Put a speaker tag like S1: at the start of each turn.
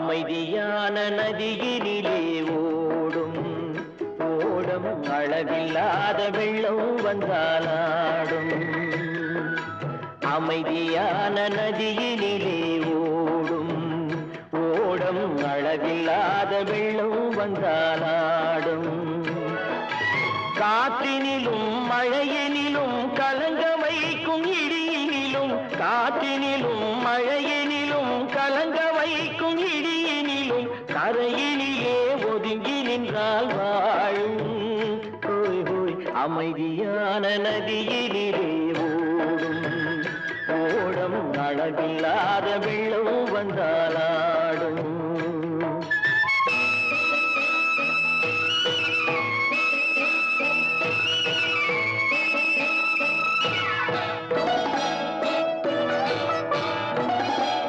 S1: அமைதியான நதியினிலே ஓடும் ஓடம் அளவில்லாத வெள்ளம் வந்தாலாடும் அமைதியான நதியினிலே ஓடும் ஓடம் அளவில்லாத வெள்ளம் வந்தாலாடும் காற்றினிலும் மழையினிலும் கலங்க வைக்கும் இடியினிலும் காற்றினிலும் மழையினிலும் கலங்க வைக்கும் இடியினிலும் கரையினிலே ஒதுங்கி நின்றால் வாழும் ஹோய் ஹோய் அமைதியான நதியினிலே ஓடும் ஓடம் அளவில்லாத வெள்ளம் வந்தாலா